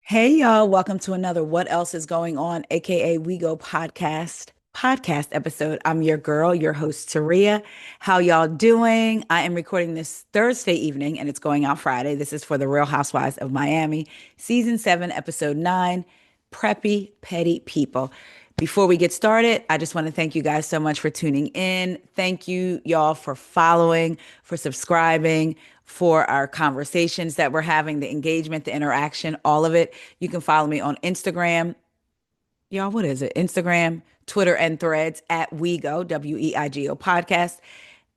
Hey y'all, welcome to another What Else is Going On, aka We Go podcast episode. I'm your girl, your host Taria. How y'all doing? I am recording this Thursday evening and it's going out Friday. This is for the Real Housewives of Miami, season 7, episode 9, Preppy Petty People. Before we get started, I just want to thank you guys so much for tuning in. Thank you, y'all, for following, for subscribing, for our conversations that we're having, the engagement, the interaction, all of it. You can follow me on Instagram. Y'all, what is it? Instagram, Twitter, and Threads at WeGo, WEIGO podcast.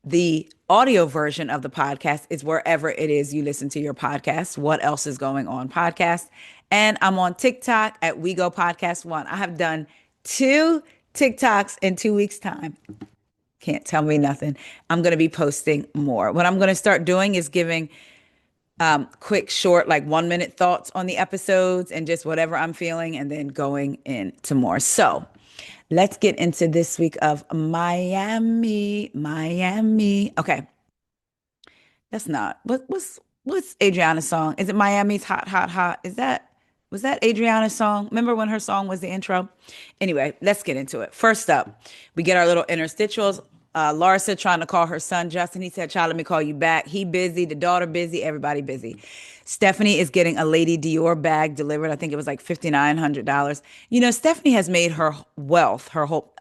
The audio version of the podcast is wherever it is you listen to your podcast. What else is going on podcast? And I'm on TikTok at WeGo Podcast One. I have done 2 TikToks in 2 weeks' time. Can't tell me nothing. I'm going to be posting more. What I'm going to start doing is giving quick, short, like 1 minute thoughts on the episodes and just whatever I'm feeling, and then going into more. So let's get into this week of Miami. Miami. Okay, that's not what's Adriana's song? Is it Miami's Hot, Hot, Hot? Was that Adriana's song? Remember when her song was the intro? Anyway, let's get into it. First up, we get our little interstitials. Larsa trying to call her son Justin. He said, "Child, let me call you back." He busy, the daughter busy, everybody busy. Stephanie is getting a Lady Dior bag delivered. I think it was like $5,900. Stephanie has made her wealth, her whole.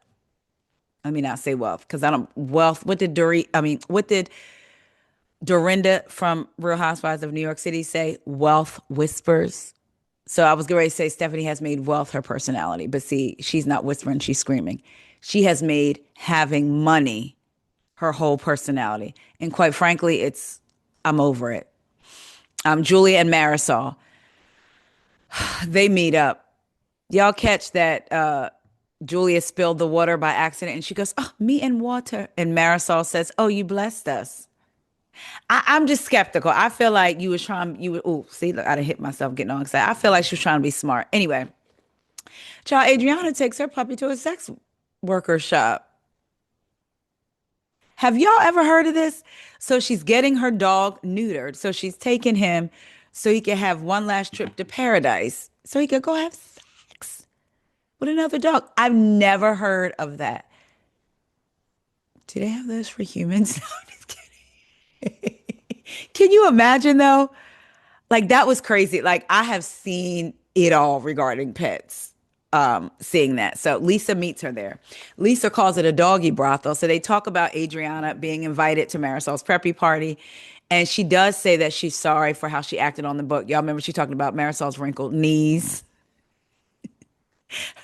Let me not say wealth because I don't wealth. What did Dory? I mean, what did Dorinda from Real Housewives of New York City say? Wealth whispers. So I was going to say Stephanie has made wealth her personality, but see, she's not whispering, she's screaming. She has made having money her whole personality. And quite frankly, I'm over it. Julia and Marisol, they meet up. Y'all catch that Julia spilled the water by accident and she goes, "Oh, me and water." And Marisol says, "Oh, you blessed us." I'm just skeptical. I feel like oh, see, look, I done hit myself getting on excited. I feel like she was trying to be smart. Anyway, child, Adriana takes her puppy to a sex worker shop. Have y'all ever heard of this? So she's getting her dog neutered. So she's taking him so he can have one last trip to paradise. So he could go have sex with another dog. I've never heard of that. Do they have those for humans? No, I'm just kidding. Can you imagine though? Like that was crazy. Like I have seen it all regarding pets. Seeing that. So Lisa meets her there. Lisa calls it a doggy brothel. So they talk about Adriana being invited to Marisol's preppy party. And she does say that she's sorry for how she acted on the book. Y'all remember she talking about Marisol's wrinkled knees,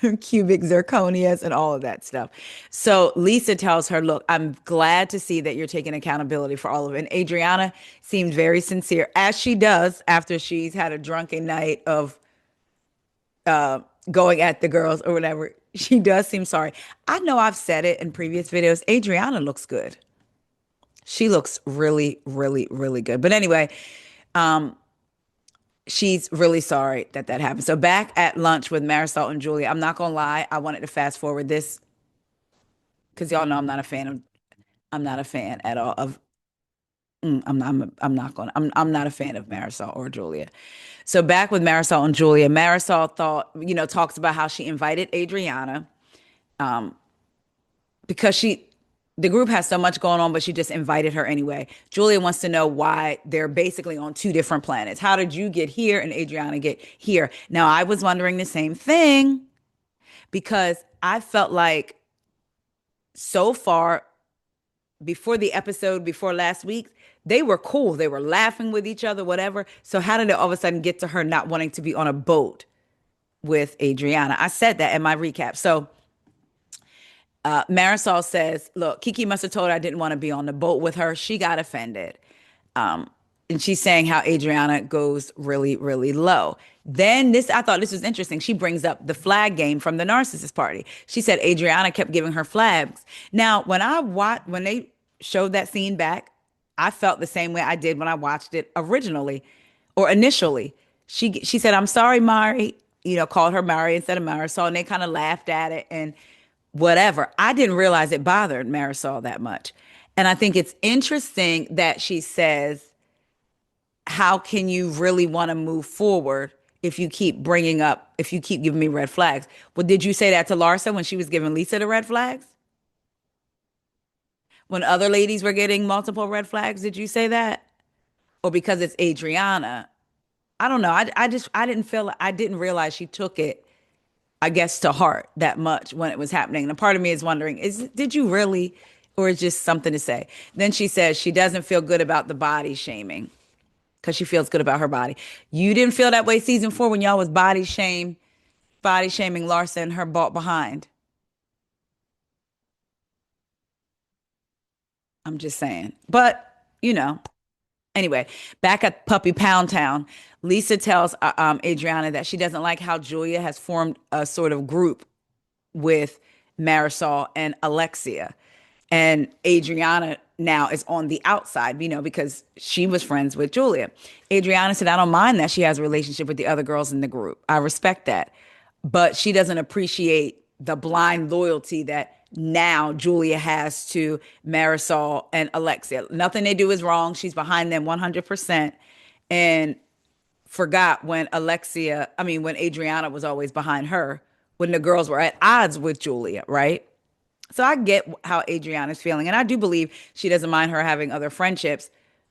her cubic zirconias, and all of that stuff. So Lisa tells her, "Look, I'm glad to see that you're taking accountability for all of it." And Adriana seemed very sincere, as she does after she's had a drunken night of going at the girls or whatever. She does seem sorry. I know I've said it in previous videos. Adriana looks good. She looks really, really, really good. But anyway, she's really sorry that that happened. So back at lunch with Marisol and Julia, I'm not gonna lie, I wanted to fast forward this because y'all know I'm not a fan at all of. I'm not a fan of Marisol or Julia. So back with Marisol and Julia, Marisol talks about how she invited Adriana because the group has so much going on, but she just invited her anyway. Julia wants to know why they're basically on 2 different planets. How did you get here and Adriana get here? Now, I was wondering the same thing because I felt like so far before the episode, before last week, they were cool. They were laughing with each other, whatever. So how did it all of a sudden get to her not wanting to be on a boat with Adriana? I said that in my recap. So Marisol says, "Look, Kiki must have told her I didn't want to be on the boat with her. She got offended." And she's saying how Adriana goes really, really low. Then I thought this was interesting. She brings up the flag game from the narcissist party. She said Adriana kept giving her flags. Now, when they showed that scene back, I felt the same way I did when I watched it originally or initially. She said, "I'm sorry, Mari," called her Mari instead of Marisol, and they kind of laughed at it and whatever. I didn't realize it bothered Marisol that much. And I think it's interesting that she says, "How can you really want to move forward if you keep giving me red flags. Well, did you say that to Larsa when she was giving Lisa the red flags? When other ladies were getting multiple red flags, did you say that? Or because it's Adriana? I don't know. I didn't feel, I didn't realize she took it, I guess, to heart that much when it was happening. And a part of me is wondering, did you really, or is just something to say? Then she says she doesn't feel good about the body shaming because she feels good about her body. You didn't feel that way season 4 when y'all was body shaming Larsa and her bought behind. I'm just saying. But, you know, anyway, back at Puppy Pound Town, Lisa tells Adriana that she doesn't like how Julia has formed a sort of group with Marisol and Alexia. And Adriana now is on the outside, because she was friends with Julia. Adriana said, I don't mind that she has a relationship with the other girls in the group. I respect that. But she doesn't appreciate the blind loyalty that now Julia has to Marisol and Alexia. Nothing they do is wrong. She's behind them 100%. And forgot when Adriana was always behind her when the girls were at odds with Julia, right? So I get how Adriana's feeling. And I do believe she doesn't mind her having other friendships,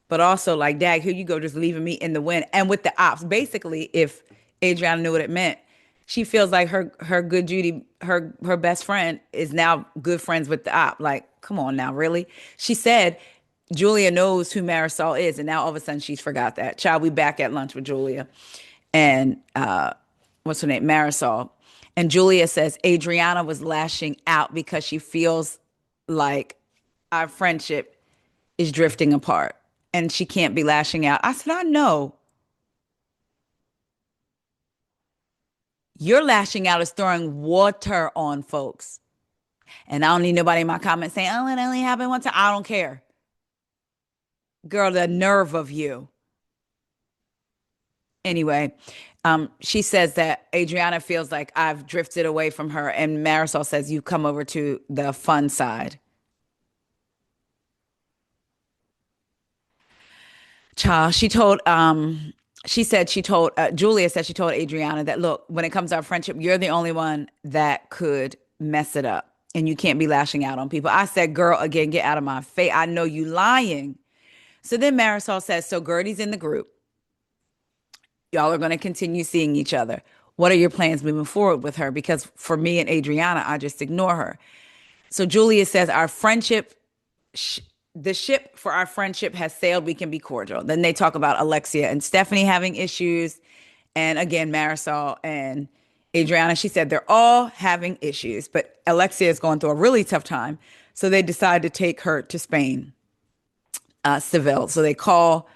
but also like, Dag, here you go, just leaving me in the wind. And with the ops, basically, if Adriana knew what it meant, she feels like her good Judy, her best friend, is now good friends with the op. Like, come on now, really? She said Julia knows who Marisol is, and now all of a sudden she's forgot that. Child, we back at lunch with Julia and what's her name? Marisol. And Julia says Adriana was lashing out because she feels like our friendship is drifting apart and she can't be lashing out. I said, I know. You're lashing out is throwing water on folks. And I don't need nobody in my comments saying, oh, it only happened one time. I don't care. Girl, the nerve of you. Anyway, she says that Adriana feels like I've drifted away from her, and Marisol says you come over to the fun side. Child, she told Julia said she told Adriana that look, when it comes to our friendship, you're the only one that could mess it up, and you can't be lashing out on people. I said, girl, again, get out of my face. I know you lying. So then Marisol says, so Guerdy's in the group. Y'all are going to continue seeing each other. What are your plans moving forward with her? Because for me and Adriana, I just ignore her. So Julia says, sh- the ship for our friendship has sailed. We can be cordial. Then they talk about Alexia and Stephanie having issues. And again, Marisol and Adriana, she said they're all having issues, but Alexia is going through a really tough time. So they decide to take her to Spain, Seville. So they call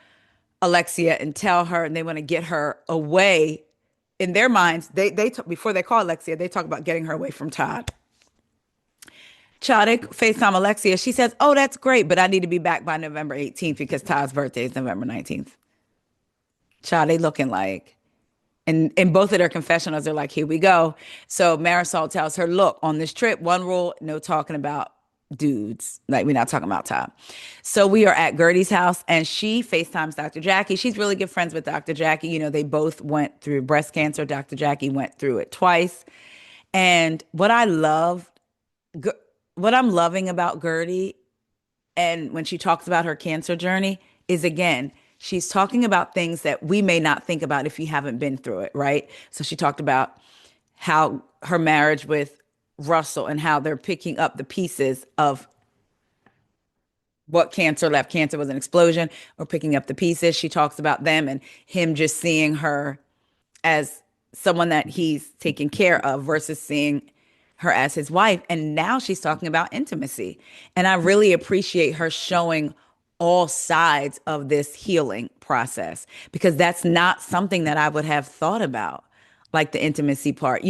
Alexia and tell her, and they want to get her away. In their minds, before they call Alexia, they talk about getting her away from Todd. Chadic FaceTime Alexia. She says, oh, that's great, but I need to be back by November 18th because Todd's birthday is November 19th. Child, they looking like, and in both of their confessionals, they're like, here we go. So Marisol tells her, look, on this trip, one rule, no talking about dudes. Like, we're not talking about Todd. So we are at Guerdy's house and she FaceTimes Dr. Jackie. She's really good friends with Dr. Jackie. They both went through breast cancer. Dr. Jackie went through it twice. And what I'm loving about Guerdy, and when she talks about her cancer journey, is again, she's talking about things that we may not think about if you haven't been through it, right? So she talked about how her marriage with Russell and how they're picking up the pieces of what cancer left. Cancer was an explosion, or picking up the pieces. She talks about them and him just seeing her as someone that he's taking care of versus seeing her as his wife. And now she's talking about intimacy. And I really appreciate her showing all sides of this healing process because that's not something that I would have thought about, like the intimacy part.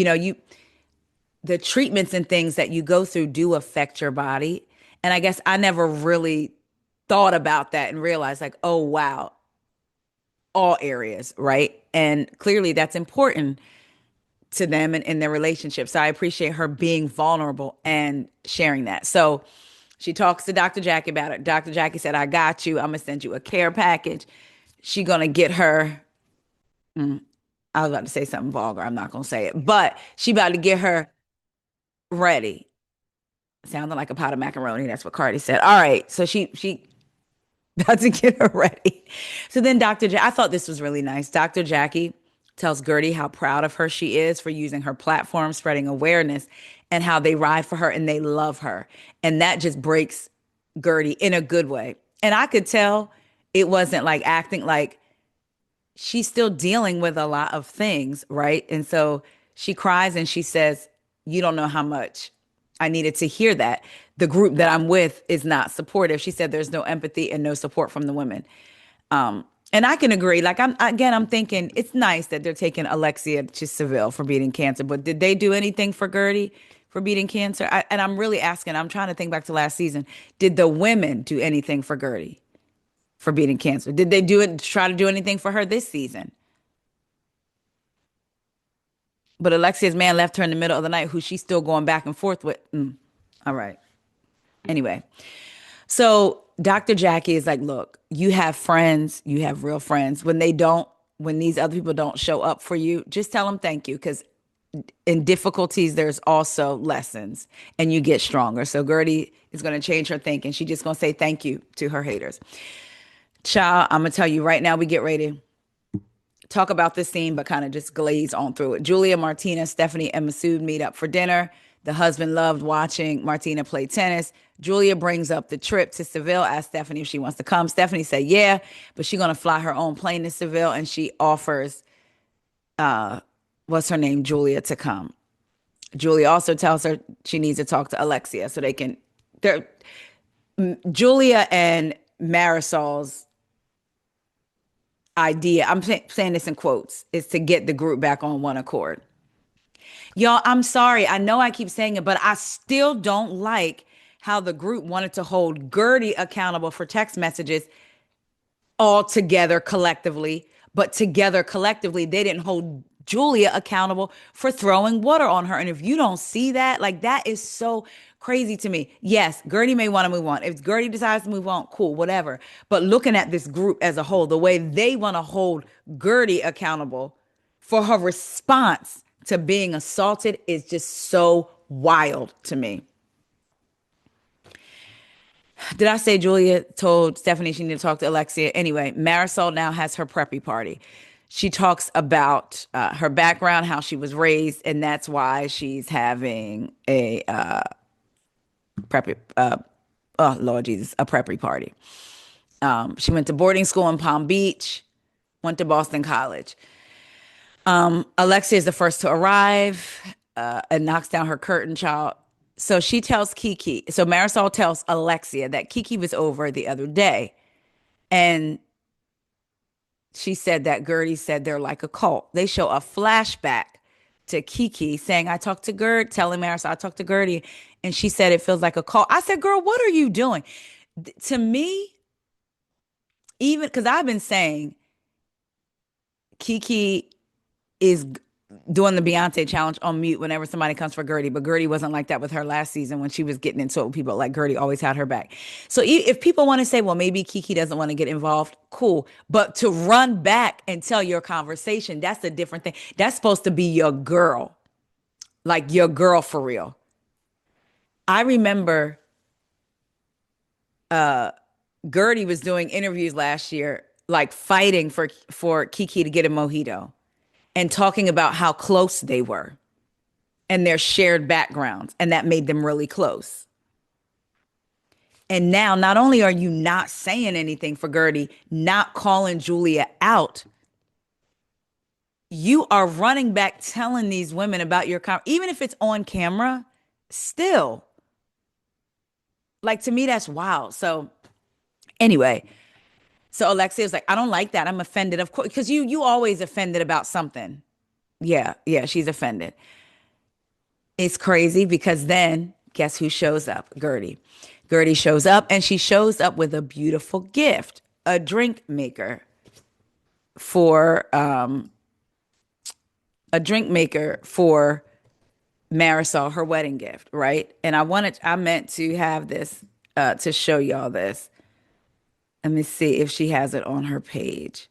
The treatments and things that you go through do affect your body. And I guess I never really thought about that and realized, like, oh, wow, all areas, right? And clearly that's important to them and in their relationship. So I appreciate her being vulnerable and sharing that. So she talks to Dr. Jackie about it. Dr. Jackie said, I got you. I'm going to send you a care package. She going to get her I was about to say something vulgar. I'm not gonna say it, but she about to get her ready. Sounding like a pot of macaroni. That's what Cardi said. All right, so she about to get her ready. So then I thought this was really nice. Dr. Jackie tells Guerdy how proud of her she is for using her platform, spreading awareness, and how they ride for her and they love her. And that just breaks Guerdy in a good way. And I could tell it wasn't like acting, like she's still dealing with a lot of things, right? And so she cries and she says, "You don't know how much I needed to hear that. The group that I'm with is not supportive." She said there's no empathy and no support from the women. And I can agree. Like I'm thinking it's nice that they're taking Alexia to Seville for beating cancer, but did they do anything for Guerdy for beating cancer? And I'm really asking. I'm trying to think back to last season. Did the women do anything for Guerdy for beating cancer? Did they do it? Try to do anything for her this season? But Alexia's man left her in the middle of the night, who she's still going back and forth with. All right. Anyway, so Dr. Jackie is like, look, you have friends, you have real friends. When these other people don't show up for you, just tell them thank you. Because in difficulties, there's also lessons and you get stronger. So Guerdy is going to change her thinking. She's just going to say thank you to her haters. Child, I'm going to tell you right now, we get ready talk about this scene, but kind of just glaze on through it. Julia, Martina, Stephanie, and Masood meet up for dinner. The husband loved watching Martina play tennis. Julia brings up the trip to Seville, asks Stephanie if she wants to come. Stephanie said, yeah, but she's going to fly her own plane to Seville, and she offers, what's her name, Julia, to come. Julia also tells her she needs to talk to Alexia so they can. They're, Julia and Marisol's idea, saying this in quotes, is to get the group back on one accord. Y'all, I'm sorry. I know I keep saying it, but I still don't like how the group wanted to hold Guerdy accountable for text messages all together collectively, but together collectively, they didn't hold Julia accountable for throwing water on her. And if you don't see that, like that is so crazy to me. Yes, Guerdy may want to move on. If Guerdy decides to move on, cool, whatever. But looking at this group as a whole, the way they want to hold Guerdy accountable for her response to being assaulted is just so wild to me. Did I say Julia told Stephanie she needed to talk to Alexia? Anyway, Marisol now has her preppy party. She talks about her background, how she was raised, and that's why she's having a preppy, oh Lord Jesus, a preppy party. She went to boarding school in Palm Beach, went to Boston College. Alexia is the first to arrive and knocks down her curtain, child. So she tells Kiki, so Marisol tells Alexia that Kiki was over the other day. And she said that Guerdy said they're like a cult. They show a flashback to Kiki saying, I talked to Gerd, telling Marisol I talked to Guerdy. And she said it feels like a cult. I said, girl, what are you doing? To me, even because I've been saying Kiki is doing the Beyonce challenge on mute whenever somebody comes for Guerdy, but Guerdy wasn't like that with her last season when she was getting into it with people. Like Guerdy always had her back. So if people want to say, well, maybe Kiki doesn't want to get involved, cool. But to run back and tell your conversation, that's a different thing. That's supposed to be your girl, like your girl for real. I remember Guerdy was doing interviews last year, like fighting for Kiki to get a mojito and talking about how close they were and their shared backgrounds, and that made them really close. And now, not only are you not saying anything for Guerdy, not calling Julia out, you are running back telling these women about even if it's on camera, still. Like to me, that's wild. So anyway, so Alexia was like, I don't like that. I'm offended, of course, because you always offended about something. Yeah, yeah, she's offended. It's crazy because then guess who shows up? Guerdy. Guerdy shows up and she shows up with a beautiful gift, a drink maker for Marisol, her wedding gift, right? And I meant to have this to show y'all this. Let me see if she has it on her page.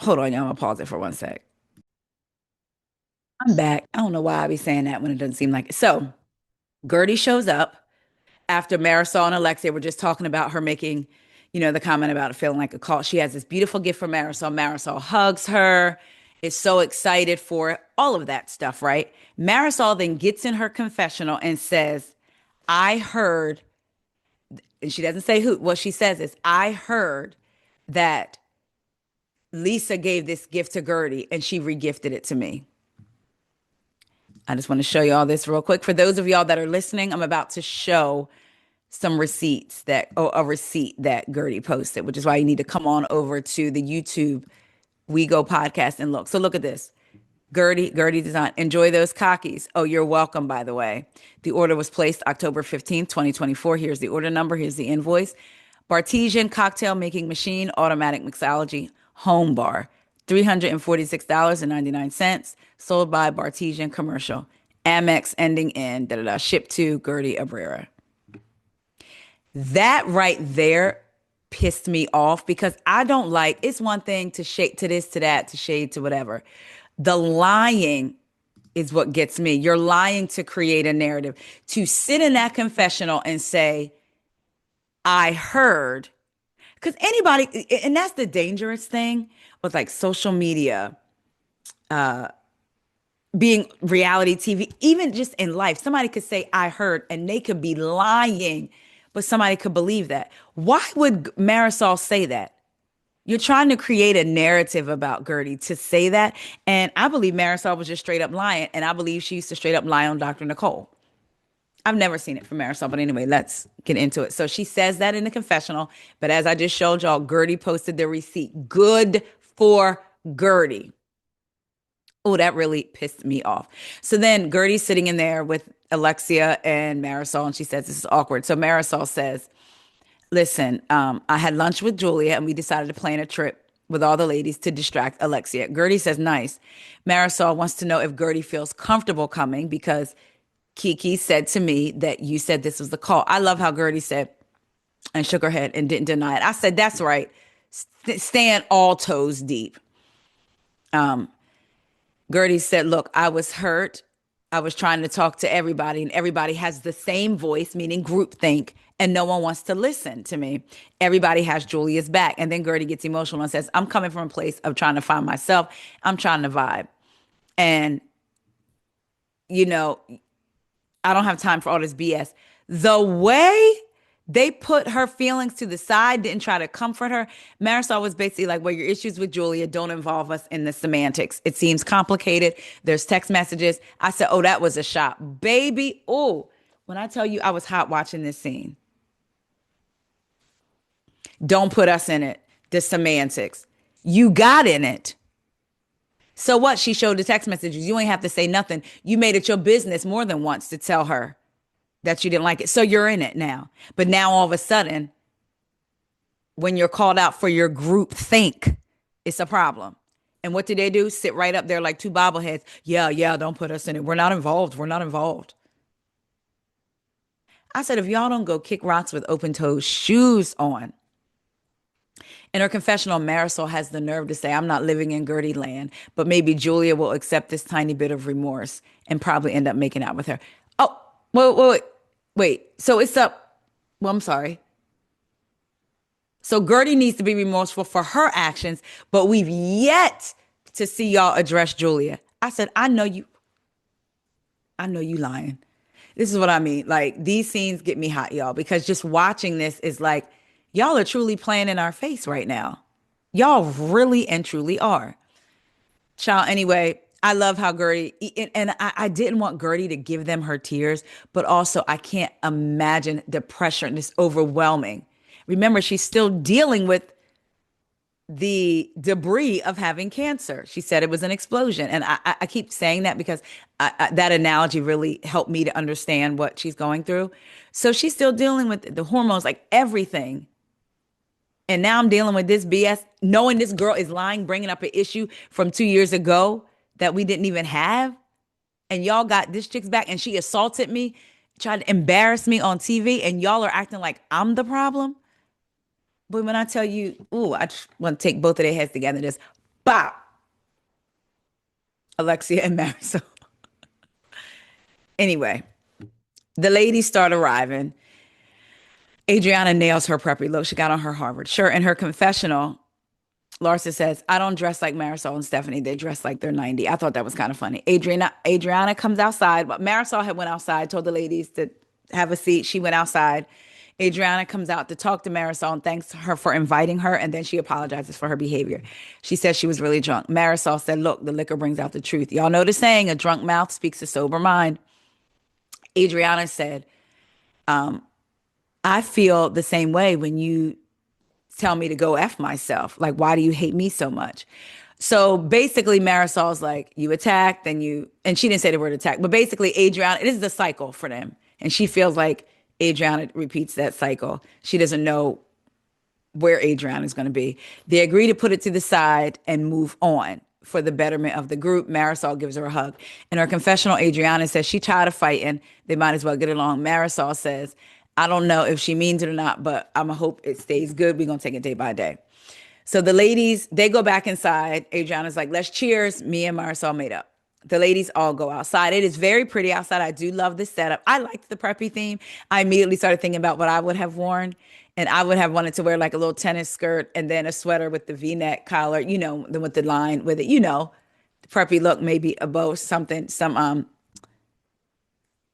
Hold on, y'all. I'm gonna pause it for one sec. I'm back. I don't know why I be saying that when it doesn't seem like it. So Gertie shows up after Marisol and Alexia were just talking about her making, the comment about it feeling like a cult. She has this beautiful gift for Marisol. Marisol hugs her, is so excited for it, all of that stuff, right? Marisol then gets in her confessional and says, I heard, and she doesn't say who, what she says is, I heard that Lisa gave this gift to Gertie and she regifted it to me. I just want to show you all this real quick. For those of y'all that are listening, I'm about to show some receipts that, or a receipt that Gertie posted, which is why you need to come on over to the YouTube We Go podcast and look. So look at this. Gertie Design. Enjoy those cockies. Oh, you're welcome, by the way. The order was placed October 15th, 2024. Here's the order number. Here's the invoice. Bartesian cocktail making machine, automatic mixology, home bar. $346.99. Sold by Bartesian Commercial. Amex ending in, da da da. Shipped to Gertie Abrera. That right there pissed me off because I don't like, it's one thing to shade to this, to that, to shade to whatever. The lying is what gets me. You're lying to create a narrative. To sit in that confessional and say, I heard, because anybody, and that's the dangerous thing with like social media, being reality TV, even just in life, somebody could say, I heard, and they could be lying, but somebody could believe that. Why would Marisol say that? You're trying to create a narrative about Gertie to say that. And I believe Marisol was just straight up lying. And I believe she used to straight up lie on Dr. Nicole. I've never seen it from Marisol, but anyway, let's get into it. So she says that in the confessional. But as I just showed y'all, Gertie posted the receipt. Good for Gertie. Oh, that really pissed me off. So then Gertie's sitting in there with Alexia and Marisol, and she says, this is awkward. So Marisol says, listen, I had lunch with Julia and we decided to plan a trip with all the ladies to distract Alexia. Gertie says, nice. Marisol wants to know if Gertie feels comfortable coming because Kiki said to me that you said this was the call. I love how Gertie said and shook her head and didn't deny it. I said, that's right. Stand all toes deep. Gertie said, look, I was hurt. I was trying to talk to everybody, and everybody has the same voice, meaning groupthink, and no one wants to listen to me. Everybody has Julia's back. And then Gertie gets emotional and says, I'm coming from a place of trying to find myself. I'm trying to vibe. And, you know, I don't have time for all this BS. The way they put her feelings to the side, didn't try to comfort her. Marisol was basically like, well, your issues with Julia don't involve us in the semantics. It seems complicated. There's text messages. I said, oh, that was a shot. Baby, oh, when I tell you I was hot watching this scene, don't put us in it. The semantics. You got in it. So what? She showed the text messages. You ain't have to say nothing. You made it your business more than once to tell her that you didn't like it. So you're in it now. But now all of a sudden, when you're called out for your group think, it's a problem. And what did they do? Sit right up there like two bobbleheads. Yeah, yeah, don't put us in it. We're not involved. We're not involved. I said, if y'all don't go kick rocks with open toes shoes on. In her confessional, Marisol has the nerve to say, I'm not living in Gertie land, but maybe Julia will accept this tiny bit of remorse and probably end up making out with her. Oh, wait. So it's up. Well, I'm sorry. So Gertie needs to be remorseful for her actions, but we've yet to see y'all address Julia. I said, I know you lying. This is what I mean. Like these scenes get me hot, y'all, because just watching this is like, y'all are truly playing in our face right now. Y'all really and truly are. Child, anyway, I love how Gertie, and I didn't want Gertie to give them her tears, but also I can't imagine the pressure and this overwhelming. Remember, she's still dealing with the debris of having cancer. She said it was an explosion. And I keep saying that because that analogy really helped me to understand what she's going through. So she's still dealing with the hormones, like everything. And now I'm dealing with this BS, knowing this girl is lying, bringing up an issue from 2 years ago that we didn't even have. And y'all got this chick's back and she assaulted me, tried to embarrass me on TV, and y'all are acting like I'm the problem. But when I tell you, ooh, I just want to take both of their heads together and just Bop. Alexia and Marisol. Anyway, the ladies start arriving. Adriana nails her preppy look. She got on her Harvard shirt. In her confessional, Larsa says, I don't dress like Marisol and Stephanie. They dress like they're 90. I thought that was kind of funny. Adriana comes outside, but Marisol had went outside, told the ladies to have a seat. She went outside. Adriana comes out to talk to Marisol and thanks her for inviting her, and then she apologizes for her behavior. She says she was really drunk. Marisol said, look, the liquor brings out the truth. Y'all know the saying, a drunk mouth speaks a sober mind. Adriana said, I feel the same way when you tell me to go F myself. Like, why do you hate me so much? So basically, Marisol's like, you attack, then you, and she didn't say the word attack, but basically, Adriana, it is the cycle for them. And she feels like Adriana repeats that cycle. She doesn't know where Adriana is going to be. They agree to put it to the side and move on for the betterment of the group. Marisol gives her a hug. In her confessional, Adriana says she tired of fighting. They might as well get along. Marisol says, I don't know if she means it or not, but I'm going to hope it stays good. We're going to take it day by day. So the ladies, they go back inside. Adriana's like, let's cheers. Me and Marisol made up. The ladies all go outside. It is very pretty outside. I do love this setup. I liked the preppy theme. I immediately started thinking about what I would have worn. And I would have wanted to wear like a little tennis skirt and then a sweater with the V-neck collar, with the line with it, the preppy look, maybe a bow, something,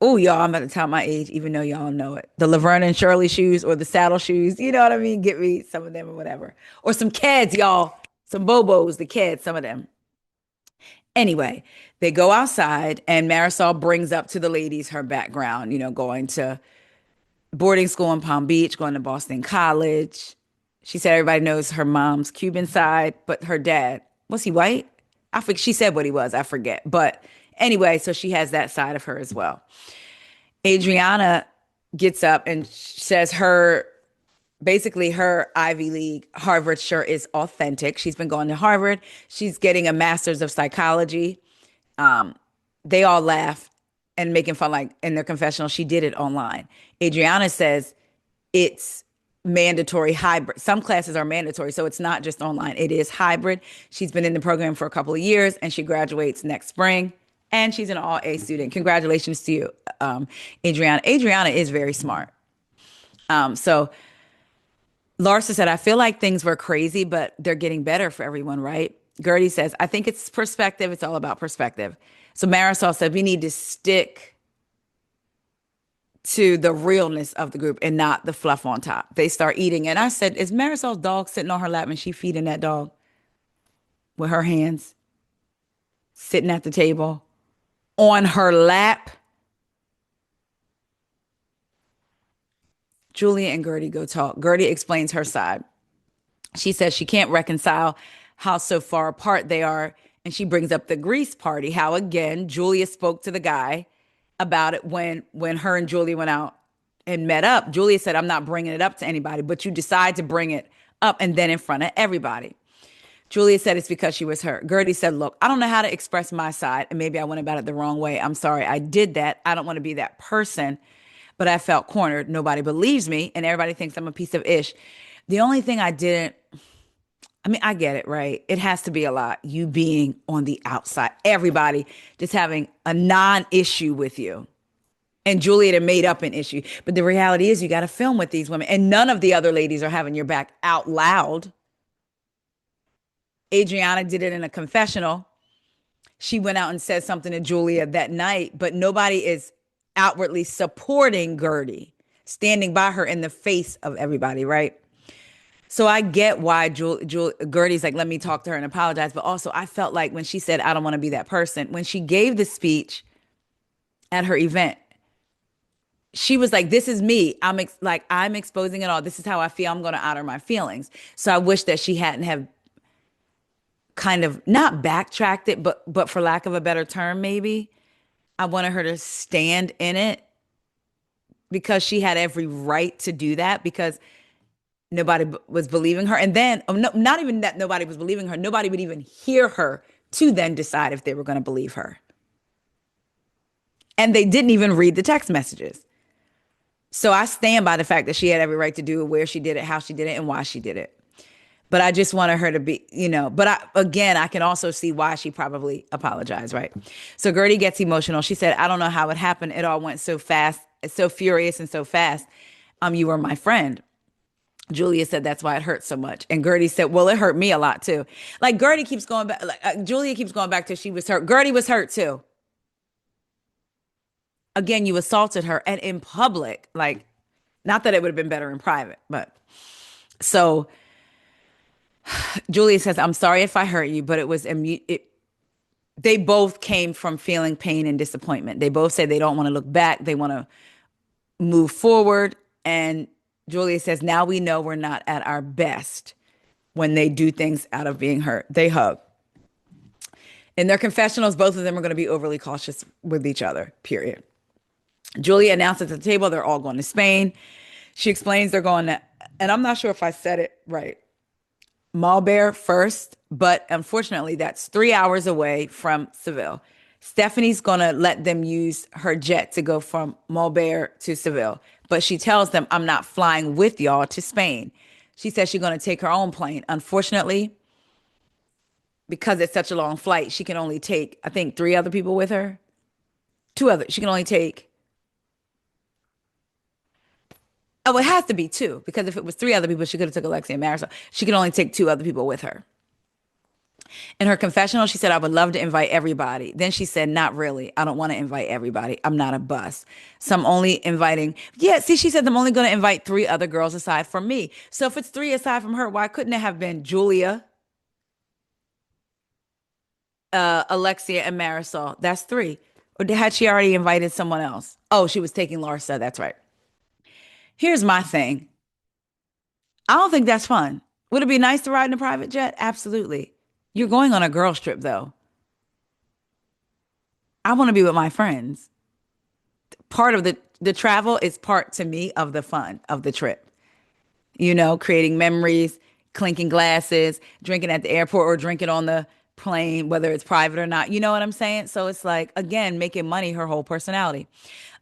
oh, y'all, I'm about to tell my age, even though y'all know it. The Laverne and Shirley shoes or the saddle shoes, you know what I mean? Get me some of them or whatever. Or some Keds, y'all. Some Bobos, the Keds, some of them. Anyway, they go outside and Marisol brings up to the ladies her background, going to boarding school in Palm Beach, going to Boston College. She said everybody knows her mom's Cuban side, but her dad, was he white? She said what he was, I forget. But anyway, so she has that side of her as well. Adriana gets up and says basically her Ivy League Harvard shirt is authentic. She's been going to Harvard. She's getting a master's of psychology. They all laugh and making fun, like in their confessional, she did it online. Adriana says it's mandatory hybrid. Some classes are mandatory, so it's not just online. It is hybrid. She's been in the program for a couple of years and she graduates next spring. And she's an all A student. Congratulations to you, Adriana. Adriana is very smart. So Larsa said, I feel like things were crazy, but they're getting better for everyone, right? Guerdy says, I think it's perspective. It's all about perspective. So Marisol said, we need to stick to the realness of the group and not the fluff on top. They start eating. And I said, is Marisol's dog sitting on her lap and she feeding that dog with her hands, sitting at the table on her lap? Julia and Guerdy go talk. Guerdy explains her side. She says she can't reconcile how so far apart they are. And she brings up the Greece party, how again, Julia spoke to the guy about it when her and Julia went out and met up. Julia said, I'm not bringing it up to anybody, but you decide to bring it up and then in front of everybody. Julia said it's because she was hurt. Guerdy said, look, I don't know how to express my side, and maybe I went about it the wrong way. I'm sorry I did that. I don't want to be that person, but I felt cornered. Nobody believes me, and everybody thinks I'm a piece of ish. The only thing I mean, I get it, right? It has to be a lot. You being on the outside, everybody just having a non-issue with you. And Juliet had made up an issue. But the reality is you got to film with these women. And none of the other ladies are having your back out loud. Adriana did it in a confessional. She went out and said something to Julia that night, but nobody is outwardly supporting Guerdy, standing by her in the face of everybody, right? So I get why Guerdy's like, let me talk to her and apologize. But also, I felt like when she said, I don't want to be that person, when she gave the speech at her event, she was like, this is me. I'm exposing it all. This is how I feel. I'm going to honor my feelings. So I wish that she hadn't have kind of not backtracked it, but for lack of a better term, maybe I wanted her to stand in it because she had every right to do that because nobody was believing her. And then, no, not even that nobody was believing her, nobody would even hear her to then decide if they were going to believe her. And they didn't even read the text messages. So I stand by the fact that she had every right to do it, where she did it, how she did it, and why she did it. But I just wanted her to be, but again, I can also see why she probably apologized, right? So Gertie gets emotional. She said, I don't know how it happened. It all went so fast, so furious and so fast. You were my friend. Julia said that's why it hurt so much. And Gertie said, well, it hurt me a lot too. Like Gertie keeps going back, like Julia keeps going back to she was hurt. Gertie was hurt too. Again, you assaulted her and in public. Like, not that it would have been better in private, but so Julia says, I'm sorry if I hurt you, but they both came from feeling pain and disappointment. They both say they don't want to look back. They want to move forward. And Julia says, now we know we're not at our best when they do things out of being hurt. They hug. In their confessionals, both of them are going to be overly cautious with each other, period. Julia announces at the table they're all going to Spain. She explains they're going to, and I'm not sure if I said it right, Malbert first, but unfortunately, that's 3 hours away from Seville. Stephanie's going to let them use her jet to go from Malbert to Seville, but she tells them, I'm not flying with y'all to Spain. She says she's going to take her own plane. Unfortunately, because it's such a long flight, she can only take, I think, three other people with her. Two other. She can only take, oh, it has to be two, because if it was three other people, she could have took Alexia and Marisol. She can only take two other people with her. In her confessional, she said, I would love to invite everybody. Then she said, not really. I don't want to invite everybody. I'm not a bus. So I'm only inviting, yeah, see, she said, I'm only going to invite three other girls aside from me. So if it's three aside from her, why couldn't it have been Julia, Alexia, and Marisol? That's three. Or had she already invited someone else? Oh, she was taking Larsa. That's right. Here's my thing. I don't think that's fun. Would it be nice to ride in a private jet? Absolutely. You're going on a girls trip though. I want to be with my friends. Part of the travel is part to me of the fun of the trip. Creating memories, clinking glasses, drinking at the airport or drinking on the plane, whether it's private or not. You know what I'm saying? So it's like, again, making money her whole personality.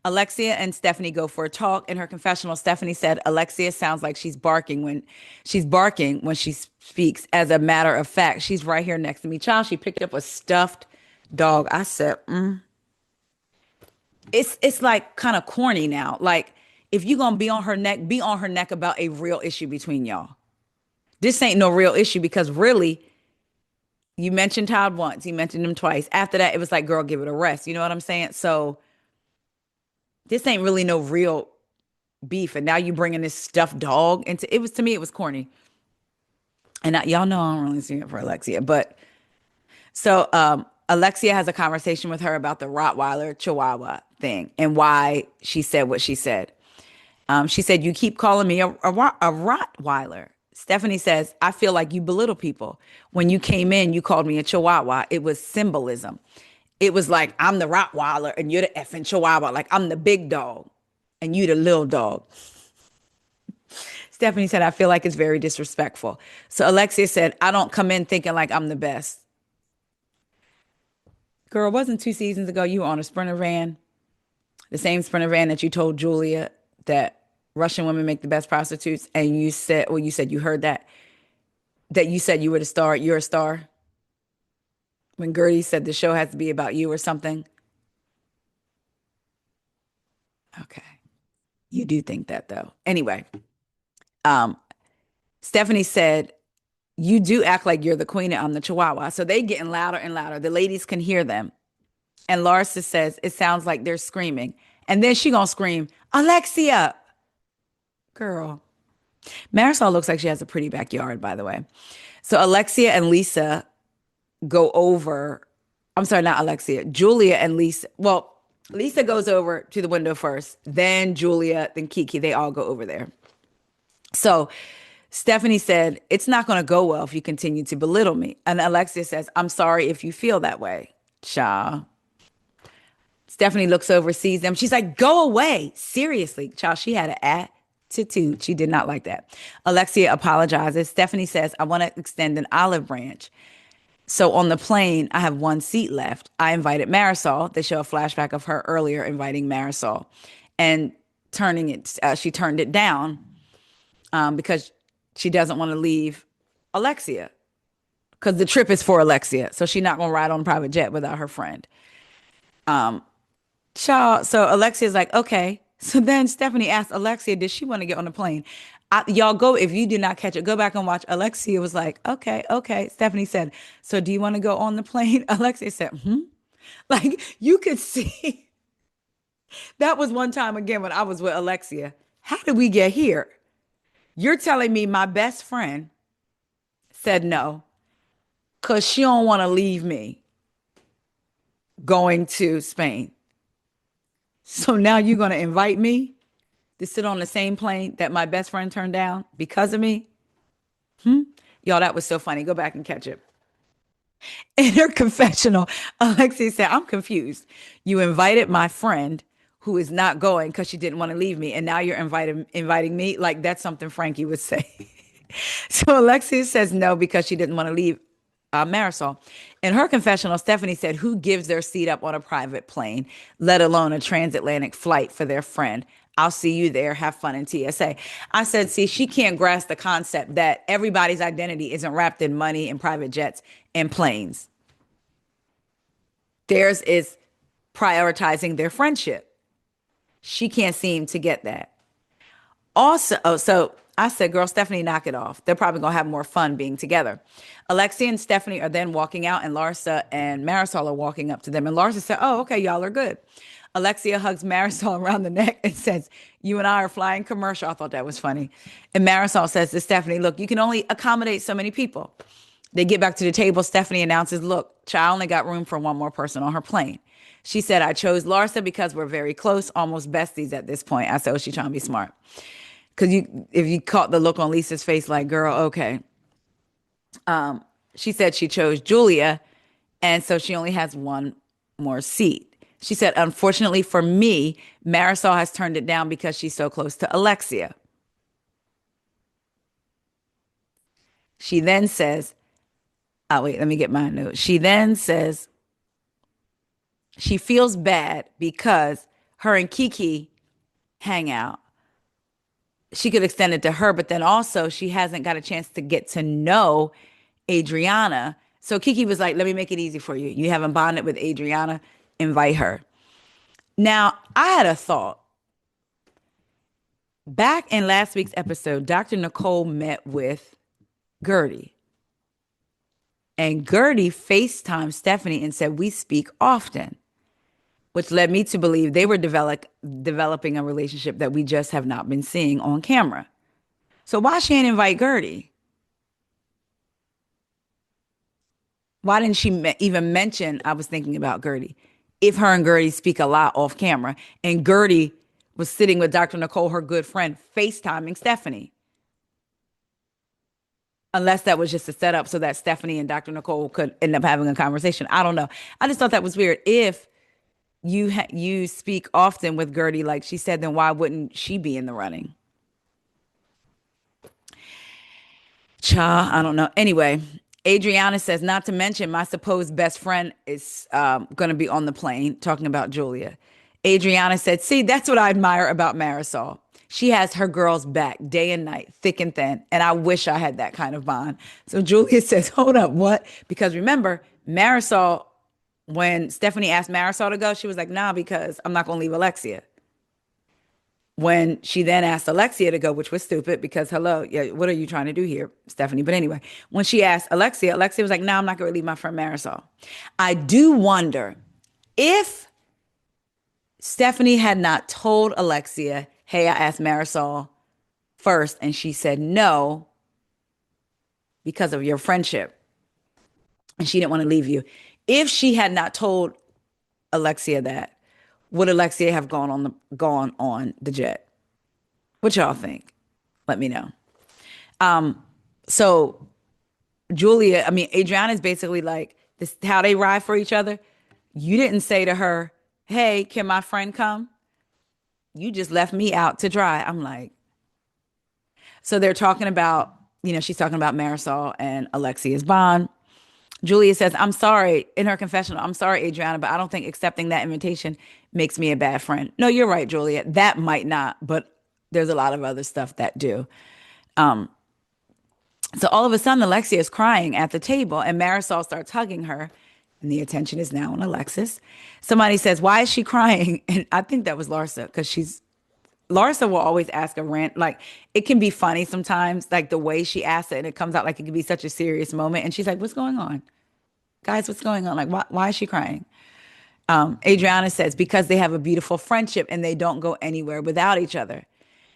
Alexia and Stephanie go for a talk. In her confessional, Stephanie said Alexia sounds like she's barking when she speaks. As a matter of fact, she's right here next to me. Child, she picked up a stuffed dog. I said, it's like kind of corny now. Like if you're gonna be on her neck about a real issue between y'all. This ain't no real issue because really, you mentioned Todd once, you mentioned him twice. After that, it was like, girl, give it a rest. You know what I'm saying? So this ain't really no real beef. And now you bringing this stuffed dog into it was to me, it was corny. And y'all know I don't really see it for Alexia, but so Alexia has a conversation with her about the Rottweiler Chihuahua thing and why she said what she said. She said, you keep calling me a Rottweiler. Stephanie says, I feel like you belittle people. When you came in, you called me a Chihuahua. It was symbolism. It was like, I'm the Rottweiler and you're the effing Chihuahua. Like, I'm the big dog and you the little dog. Stephanie said, I feel like it's very disrespectful. So Alexia said, I don't come in thinking like I'm the best. Girl, it wasn't 2 seasons ago you were on a Sprinter van, the same Sprinter van that you told Julia that Russian women make the best prostitutes, and you said you heard that you said you were the star, you're a star. When Guerdy said the show has to be about you or something. Okay. You do think that though. Anyway, um, Stephanie said, you do act like you're the queen and I'm the chihuahua. So they getting louder and louder. The ladies can hear them. And Larsa says, it sounds like they're screaming. And then she gonna scream, Alexia, girl. Marisol looks like she has a pretty backyard, by the way. So Alexia and Lisa go over. I'm sorry, not Alexia. Julia and Lisa. Well, Lisa goes over to the window first, then Julia, then Kiki. They all go over there. So Stephanie said, it's not going to go well if you continue to belittle me. And Alexia says, I'm sorry if you feel that way. Cha. Stephanie looks over, sees them. She's like, go away. Seriously, child, she had an attitude. She did not like that. Alexia apologizes. Stephanie says, I want to extend an olive branch. So on the plane, I have one seat left. I invited Marisol. They show a flashback of her earlier inviting Marisol and she turned it down because she doesn't want to leave Alexia because the trip is for Alexia. So she's not going to ride on a private jet without her friend. Child. So Alexia's like, okay. So then Stephanie asked Alexia, did she want to get on the plane? Y'all go, if you did not catch it, go back and watch. Alexia was like, okay, okay. Stephanie said, so do you want to go on the plane? Alexia said, hmm. Like you could see that was one time again when I was with Alexia. How did we get here? You're telling me my best friend said no because she don't want to leave me going to Spain. So now you're going to invite me to sit on the same plane that my best friend turned down because of me? Y'all, that was so funny. Go back and catch it. In her confessional, Alexia said, I'm confused. You invited my friend who is not going because she didn't want to leave me, and now you're inviting me? Like that's something Frankie would say. So Alexia says no because she didn't want to leave Marisol. In her confessional, Stephanie said, who gives their seat up on a private plane, let alone a transatlantic flight for their friend? I'll see you there. Have fun in TSA. I said, see, she can't grasp the concept that everybody's identity isn't wrapped in money and private jets and planes. Theirs is prioritizing their friendship. She can't seem to get that. Also, oh, so I said, girl, Stephanie, knock it off. They're probably going to have more fun being together. Alexia and Stephanie are then walking out, and Larsa and Marisol are walking up to them. And Larsa said, oh, okay, y'all are good. Alexia hugs Marisol around the neck and says, you and I are flying commercial. I thought that was funny. And Marisol says to Stephanie, look, you can only accommodate so many people. They get back to the table. Stephanie announces, look, child only got room for one more person on her plane. She said, I chose Larsa because we're very close, almost besties at this point. I said, oh, she's trying to be smart. Because if you caught the look on Lisa's face, like, girl, okay. She said she chose Julia, and so she only has one more seat. She said, unfortunately for me, Marisol has turned it down because she's so close to Alexia. She then says, oh, wait, let me get my note. She then says she feels bad because her and Kiki hang out. She could extend it to her, but then also she hasn't got a chance to get to know Adriana. So Kiki was like, let me make it easy for you. You haven't bonded with Adriana, invite her. Now, I had a thought. Back in last week's episode, Dr. Nicole met with Guerdy. And Guerdy FaceTimed Stephanie and said, we speak often, which led me to believe they were developing a relationship that we just have not been seeing on camera. So why she ain't invite Guerdy? Why didn't she even mention I was thinking about Guerdy? If her and Guerdy speak a lot off camera, and Guerdy was sitting with Dr. Nicole, her good friend, FaceTiming Stephanie. Unless that was just a setup so that Stephanie and Dr. Nicole could end up having a conversation. I don't know. I just thought that was weird. If you speak often with Guerdy, like she said, then why wouldn't she be in the running? Cha, I don't know. Anyway, Adriana says, not to mention my supposed best friend is going to be on the plane talking about Julia. Adriana said, see, that's what I admire about Marisol. She has her girls back day and night, thick and thin. And I wish I had that kind of bond. So Julia says, hold up, what? Because remember, Marisol, when Stephanie asked Marisol to go, she was like, nah, because I'm not going to leave Alexia. When she then asked Alexia to go, which was stupid because, hello, yeah, what are you trying to do here, Stephanie? But anyway, when she asked Alexia, Alexia was like, no, I'm not going to leave my friend Marisol. I do wonder if Stephanie had not told Alexia, hey, I asked Marisol first, and she said no because of your friendship, and she didn't want to leave you. If she had not told Alexia that, would Alexia have gone on the jet? What y'all think? Let me know. So Julia, I mean, Adriana's basically like this how they ride for each other. You didn't say to her, hey, can my friend come? You just left me out to dry. I'm like, so they're talking about, she's talking about Marisol and Alexia's bond. Julia says, I'm sorry, in her confessional, I'm sorry, Adriana, but I don't think accepting that invitation makes me a bad friend. No, you're right, Julia. That might not, but there's a lot of other stuff that do. So all of a sudden, Alexia is crying at the table, and Marisol starts hugging her. And the attention is now on Alexis. Somebody says, "Why is she crying?" And I think that was Larsa because Larsa will always ask a rant. Like it can be funny sometimes, like the way she asks it, and it comes out like it could be such a serious moment. And she's like, "What's going on, guys? What's going on? Like, why is she crying?" Adriana says, "Because they have a beautiful friendship and they don't go anywhere without each other."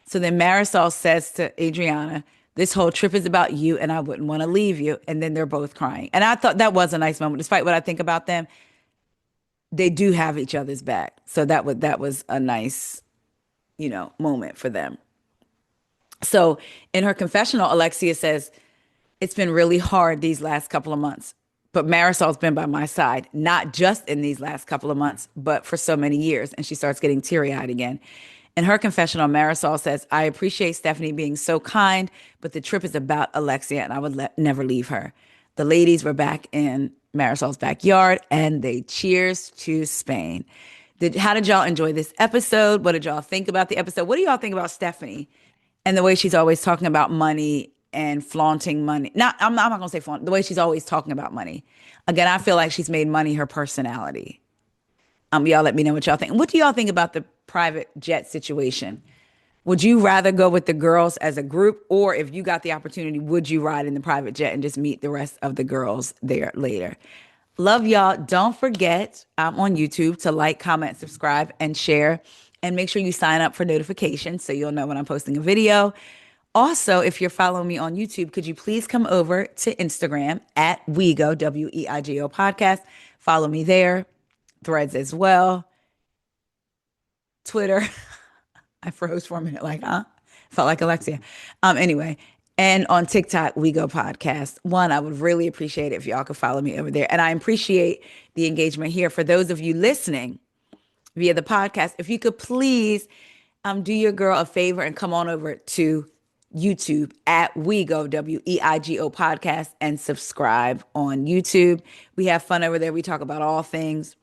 So then Marisol says to Adriana, "This whole trip is about you and I wouldn't want to leave you." And then they're both crying. And I thought that was a nice moment. Despite what I think about them, they do have each other's back. So that was a nice, moment for them. So in her confessional, Alexia says, "It's been really hard these last couple of months, but Marisol's been by my side, not just in these last couple of months, but for so many years." And she starts getting teary eyed again. In her confessional, Marisol says, "I appreciate Stephanie being so kind, but the trip is about Alexia and I would never leave her." The ladies were back in Marisol's backyard and they cheers to Spain. How did y'all enjoy this episode? What did y'all think about the episode? What do y'all think about Stephanie and the way she's always talking about money and flaunting money? I'm not gonna say flaunt. The way she's always talking about money. Again, I feel like she's made money her personality. Y'all let me know what y'all think. What do y'all think about the private jet situation? Would you rather go with the girls as a group, or if you got the opportunity, would you ride in the private jet and just meet the rest of the girls there later? Love y'all. Don't forget on YouTube to like, comment, subscribe, and share. And make sure you sign up for notifications so you'll know when I'm posting a video. Also, if you're following me on YouTube, could you please come over to Instagram at WeGo, WEIGO podcast. Follow me there. Threads as well. Twitter. I froze for a minute, like, huh? Felt like Alexia. Anyway, and on TikTok, We Go Podcast. One, I would really appreciate it if y'all could follow me over there. And I appreciate the engagement here. For those of you listening via the podcast, if you could please do your girl a favor and come on over to YouTube at WeGo, WEIGO podcast, and subscribe on YouTube. We have fun over there. We talk about all things.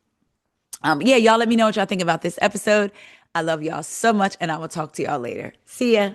Yeah, y'all let me know what y'all think about this episode. I love y'all so much, and I will talk to y'all later. See ya.